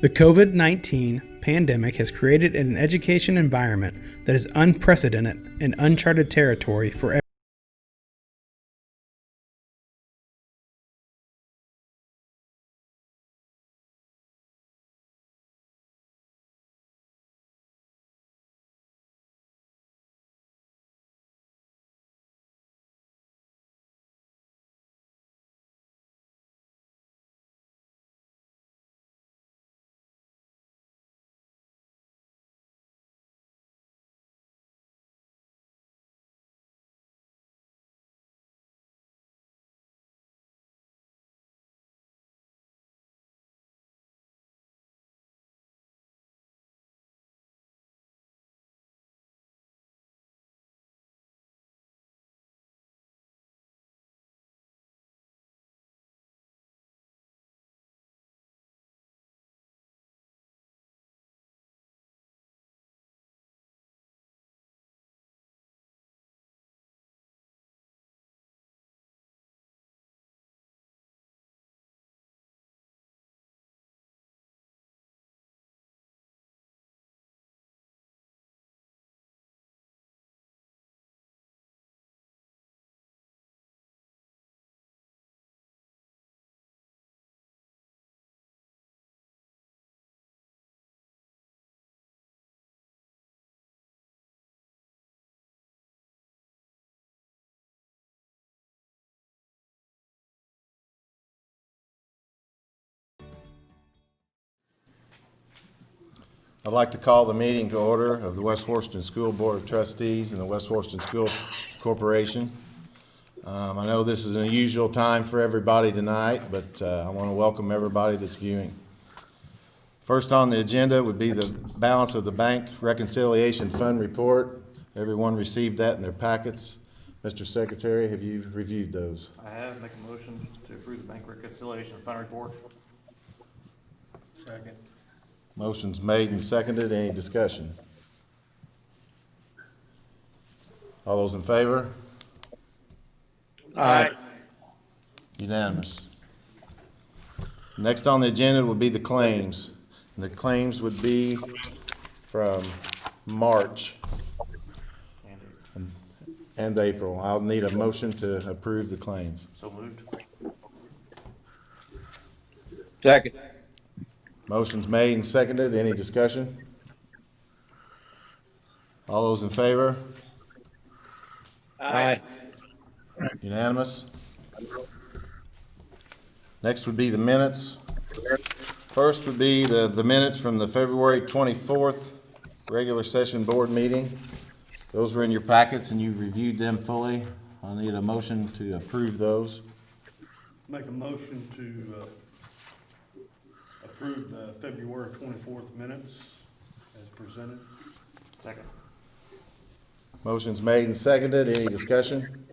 The COVID-19 pandemic has created an education environment that is unprecedented and uncharted territory for I'd like to call the meeting to order of the West Wharton School Board of Trustees and the West Wharton School Corporation. I know this is an unusual time for everybody tonight, but I want to welcome everybody that's viewing. First on the agenda would be the balance of the bank reconciliation fund report. Everyone received that in their packets. Mr. Secretary, have you reviewed those? I have. Make a motion to approve the bank reconciliation fund report. Second. Motion's made and seconded. Any discussion? All those in favor? Aye. Unanimous. Next on the agenda would be the claims. And the claims would be from March and April. I'll need a motion to approve the claims. So moved. Second. Motion's made and seconded. Any discussion? All those in favor? Aye. Unanimous. Next would be the minutes. First would be the minutes from the February 24th regular session board meeting. Those were in your packets and you reviewed them fully. I'll need a motion to approve those. Make a motion to approve the February 24th minutes as presented. Second. Motion's made and seconded. Any discussion?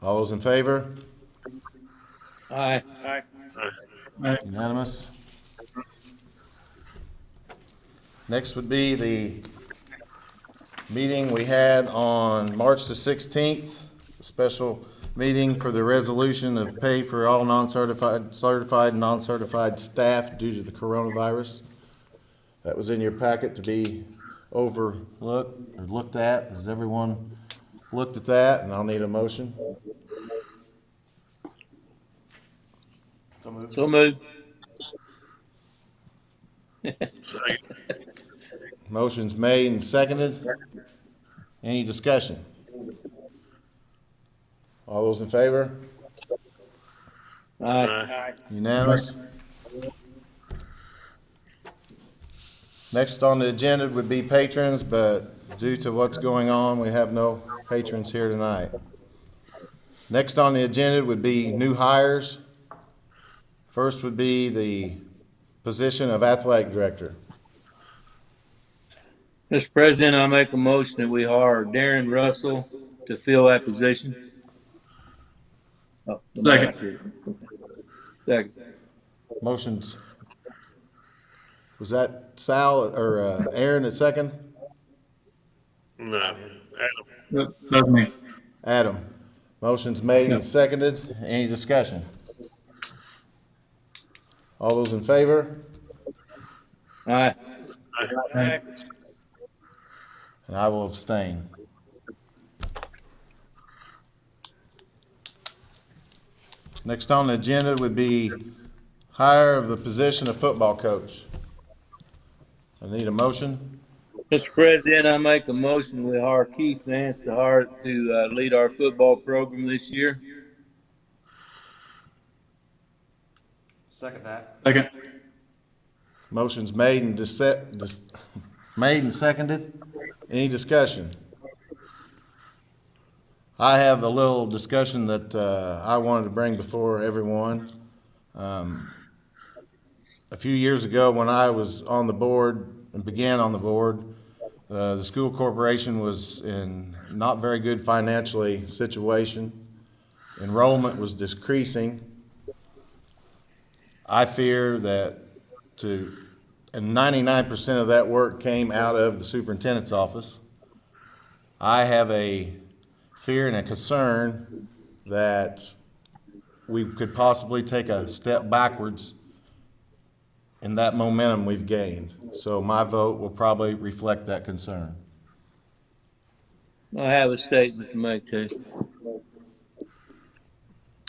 All those in favor? Aye. Unanimous. Next would be the meeting we had on March the 16th, a special meeting for the resolution of pay for all non-certified, certified, and non-certified staff due to the coronavirus. That was in your packet to be overlooked or looked at. Has everyone looked at that? And I'll need a motion. So moved. So moved. Motion's made and seconded. Any discussion? All those in favor? Aye. Unanimous? Next on the agenda would be patrons, but due to what's going on, we have no patrons here tonight. Next on the agenda would be new hires. First would be the position of athletic director. Mr. President, I make a motion that we hire Darren Russell to fill that position. Oh, Second. Second. Motions. Was that Sal or Aaron at second? No, Adam. That's me. Adam. Motion's made and seconded. Any discussion? All those in favor? Aye. And I will abstain. Next on the agenda would be hire of the position of football coach. I need a motion. Mr. President, I make a motion we hire Keith Nance to lead our football program this year. Second that. Second. Motion's made and made and seconded. Any discussion? I have a little discussion that I wanted to bring before everyone. A few years ago, when I was on the board and began on the board, the school corporation was in not very good financially situation. Enrollment was decreasing. I fear that and 99% of that work came out of the superintendent's office. I have a fear and a concern that we could possibly take a step backwards in that momentum we've gained. So my vote will probably reflect that concern. I have a statement to make too.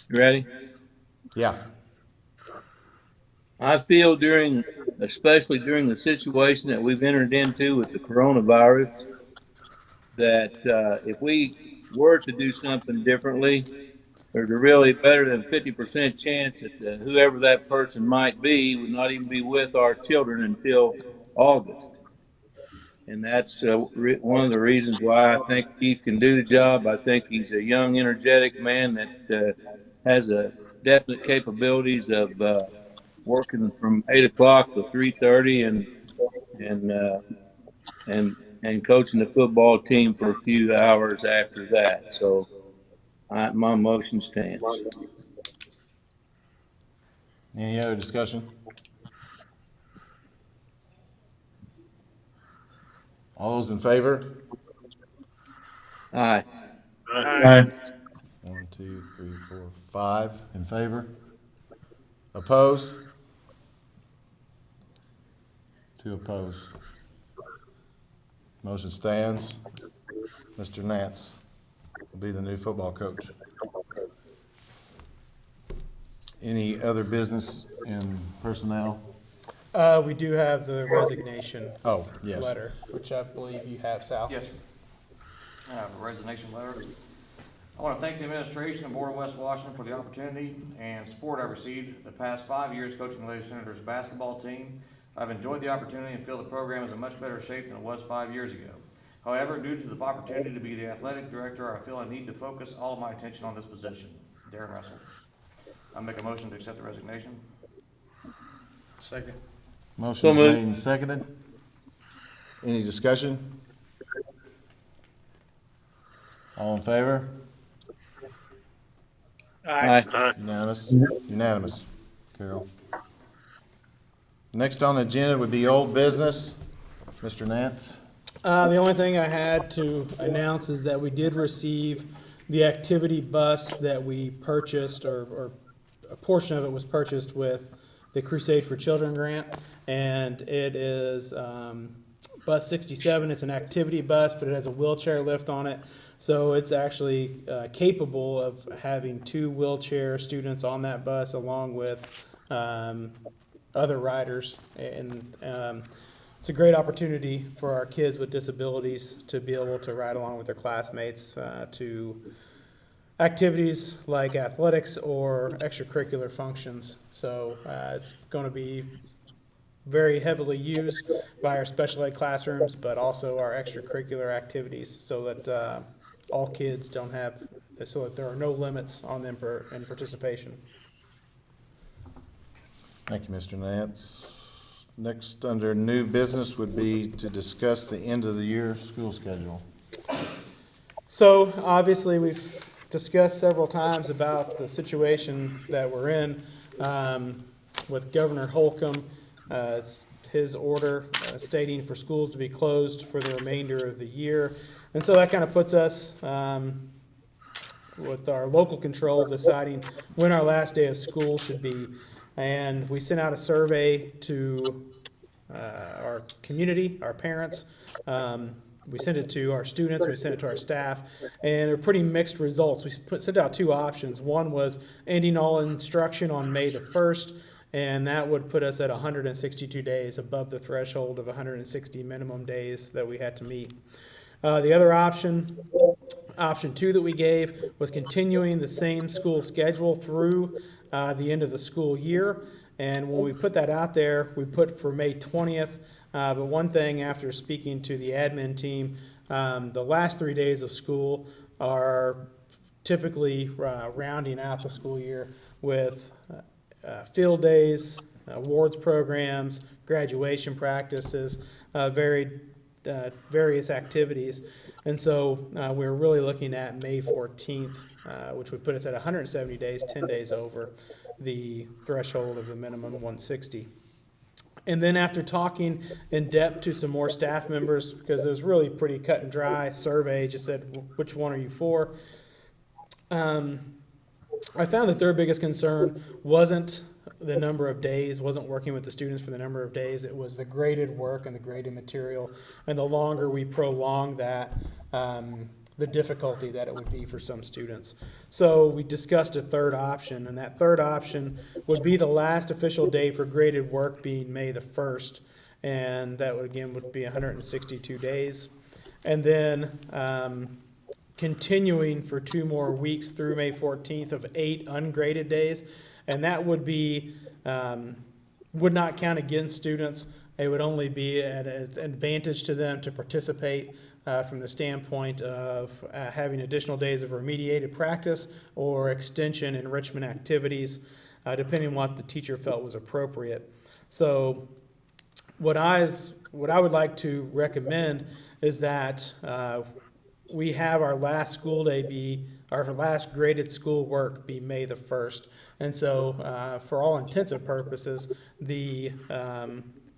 You ready? Yeah. I feel especially during the situation that we've entered into with the coronavirus, that if we were to do something differently, there's a really better than 50% chance that whoever that person might be would not even be with our children until August. And that's one of the reasons why I think Keith can do the job. I think he's a young, energetic man that has a definite capabilities of working from 8 o'clock to 3:30 and coaching the football team for a few hours after that. So my motion stands. Any other discussion? All those in favor? Aye. Aye. 1, 2, 3, 4, 5 in favor. Opposed? 2 opposed. Motion stands. Mr. Nance will be the new football coach. Any other business in personnel? We do have the resignation Oh, yes. letter, which I believe you have, Sal. Yes, sir. I have a resignation letter. I want to thank the administration and Board of West Washington for the opportunity and support I've received the past 5 years coaching the Lady Senators basketball team. I've enjoyed the opportunity and feel the program is in much better shape than it was 5 years ago. However, due to the opportunity to be the athletic director, I feel I need to focus all of my attention on this position. Darren Russell. I make a motion to accept the resignation. Second. Motion's So moved. made and seconded. Any discussion? All in favor? Aye. Unanimous? Unanimous. Carol. Next on the agenda would be old business. Mr. Nance? The only thing I had to announce is that we did receive the activity bus that we purchased, or a portion of it was purchased with the Crusade for Children grant, and it is bus 67. It's an activity bus, but it has a wheelchair lift on it, so it's actually capable of having 2 wheelchair students on that bus along with other riders, and it's a great opportunity for our kids with disabilities to be able to ride along with their classmates to activities like athletics or extracurricular functions. So it's going to be very heavily used by our special ed classrooms, but also our extracurricular activities, so that all kids so that there are no limits on them in participation. Thank you, Mr. Nance. Next, under new business, would be to discuss the end of the year school schedule. So obviously, we've discussed several times about the situation that we're in with Governor Holcomb. It's his order stating for schools to be closed for the remainder of the year. And so that kind of puts us with our local control deciding when our last day of school should be. And we sent out a survey to our community, our parents. We sent it to our students, we sent it to our staff, and they're pretty mixed results. We sent out two options. One was ending all instruction on May the 1st, and that would put us at 162 days above the threshold of 160 minimum days that we had to meet. The other option, option two that we gave, was continuing the same school schedule through the end of the school year. And when we put that out there, we put for May 20th. But one thing, after speaking to the admin team, the last 3 days of school are typically rounding out the school year with field days, awards programs, graduation practices, various activities. And so we're really looking at May 14th, which would put us at 170 days, 10 days over the threshold of the minimum 160. And then after talking in depth to some more staff members, because it was really pretty cut and dry survey, just said, which one are you for? I found that their biggest concern wasn't the number of days, wasn't working with the students for the number of days. It was the graded work and the graded material. And the longer we prolong that, the difficulty that it would be for some students. So we discussed a third option, and that third option would be the last official day for graded work being May the 1st, and that would be 162 days. And then continuing for 2 more weeks through May 14th of 8 ungraded days, and that would be would not count against students. It would only be at an advantage to them to participate from the standpoint of having additional days of remediated practice or extension enrichment activities, depending on what the teacher felt was appropriate. So what I would like to recommend is that we have our last school day be, our last graded school work be May the 1st. And so for all intensive purposes, the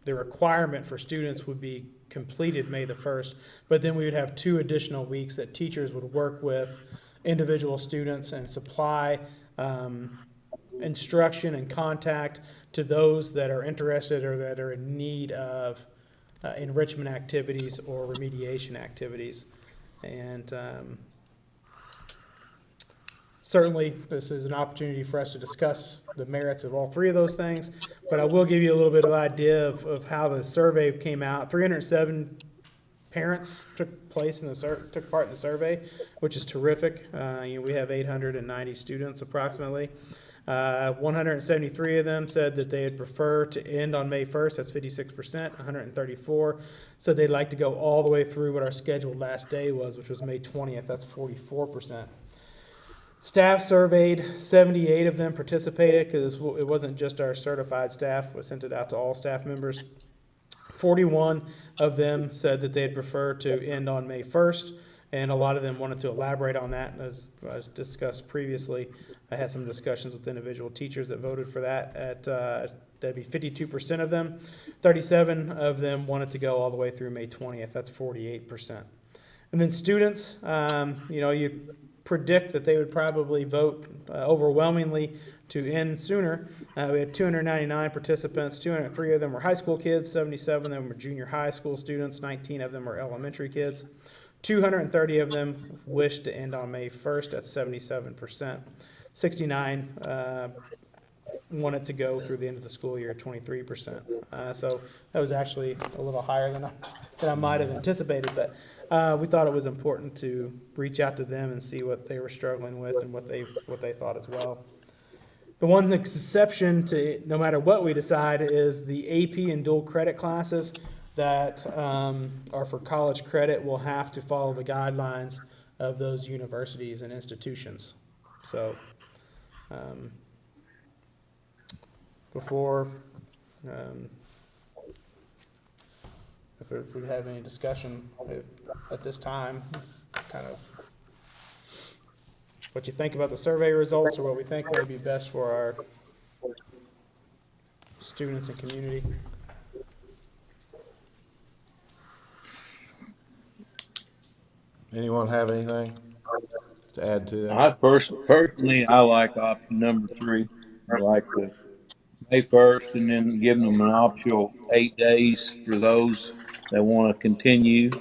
requirement for students would be completed May the 1st, but then we would have 2 additional weeks that teachers would work with individual students and supply instruction and contact to those that are interested or that are in need of enrichment activities or remediation activities. And certainly, this is an opportunity for us to discuss the merits of all 3 of those things, but I will give you a little bit of idea of how the survey came out. 307 parents took part in the survey, which is terrific. We have 890 students approximately. 173 of them said that they'd prefer to end on May 1st, that's 56%. 134 said they'd like to go all the way through what our scheduled last day was, which was May 20th, that's 44%. Staff surveyed, 78 of them participated because it wasn't just our certified staff, we sent it out to all staff members. 41 of them said that they'd prefer to end on May 1st, and a lot of them wanted to elaborate on that. As I discussed previously, I had some discussions with individual teachers that voted for that. That'd be 52% of them. 37 of them wanted to go all the way through May 20th. That's 48%. And then students, you predict that they would probably vote overwhelmingly to end sooner. We had 299 participants, 203 of them were high school kids, 77 of them were junior high school students, 19 of them were elementary kids. 230 of them wished to end on May 1st, that's 77%. 69 wanted to go through the end of the school year, 23%. So that was actually a little higher than I might have anticipated, but we thought it was important to reach out to them and see what they were struggling with and what they thought as well. The one exception to no matter what we decide is the AP and dual credit classes that are for college credit will have to follow the guidelines of those universities and institutions. So before, if we have any discussion at this time, kind of what you think about the survey results or what we think may be best for our students and community. Anyone have anything to add to that? I personally, I like option number 3. I like the May 1st, and then giving them an optional 8 days for those that want to continue.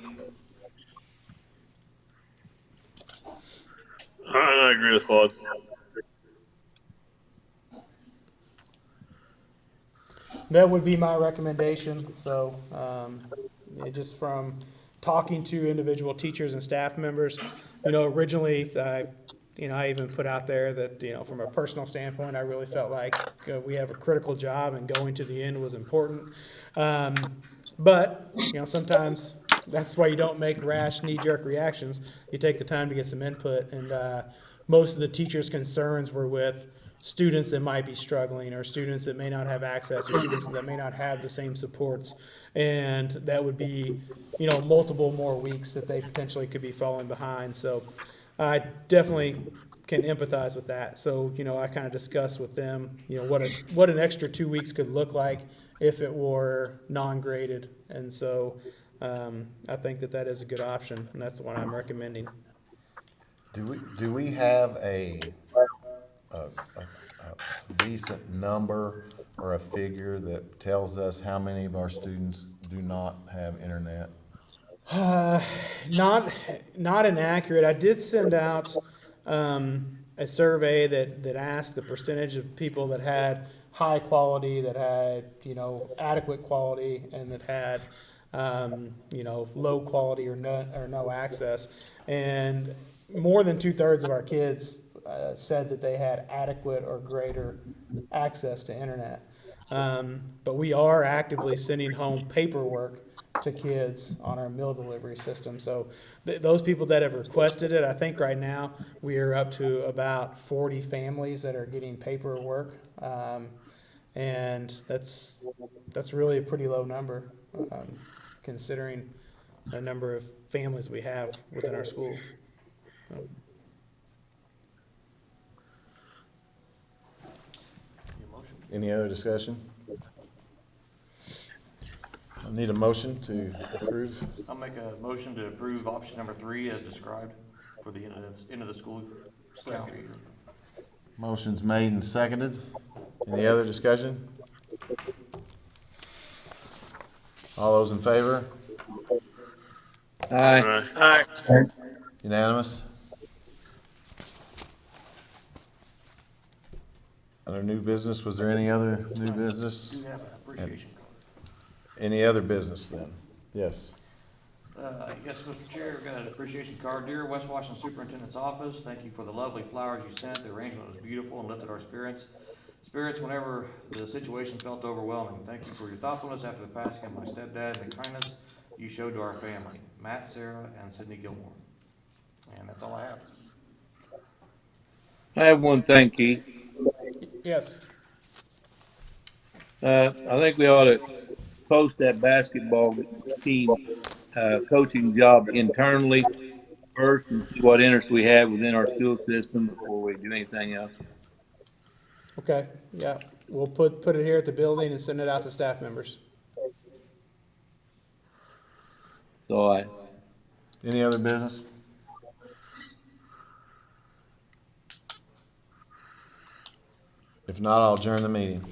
I agree with Claude. That would be my recommendation. So, just from talking to individual teachers and staff members, originally, I even put out there that, from a personal standpoint, I really felt like we have a critical job and going to the end was important. But, sometimes that's why you don't make rash knee-jerk reactions. You take the time to get some input, and most of the teachers' concerns were with students that might be struggling, or students that may not have access, or students that may not have the same supports, and that would be, multiple more weeks that they potentially could be falling behind. So I definitely can empathize with that. So, I kind of discussed with them, what an extra 2 weeks could look like if it were non-graded. And so I think that is a good option, and that's the one I'm recommending. Do we have a decent number or a figure that tells us how many of our students do not have internet? Not inaccurate. I did send out a survey that asked the percentage of people that had high quality, that had adequate quality, and that had low quality or no access. And more than 2/3 of our kids said that they had adequate or greater access to internet. But we are actively sending home paperwork to kids on our meal delivery system. So those people that have requested it, I think right now we are up to about 40 families that are getting paperwork. And that's really a pretty low number, considering the number of families we have within our school. Any other discussion? I need a motion to approve. I'll make a motion to approve option number 3 as described for the end of the school calendar year. Motion's made and seconded. Any other discussion? All those in favor? Aye. Aye. Unanimous? Under new business, was there any other new business? You have an appreciation card. Any other business then? Yes. Yes, Mr. Chair, we've got an appreciation card. Dear West Washington Superintendent's Office, thank you for the lovely flowers you sent. The arrangement was beautiful and lifted our spirits whenever the situation felt overwhelming. Thank you for your thoughtfulness after the passing of my stepdad and the kindness you showed to our family. Matt, Sarah, and Sydney Gilmore. And that's all I have. I have one thing, Keith. Yes. I think we ought to post that basketball team coaching job internally first and see what interest we have within our school system before we do anything else. Okay, yeah. We'll put it here at the building and send it out to staff members. So Any other business? If not, I'll adjourn the meeting.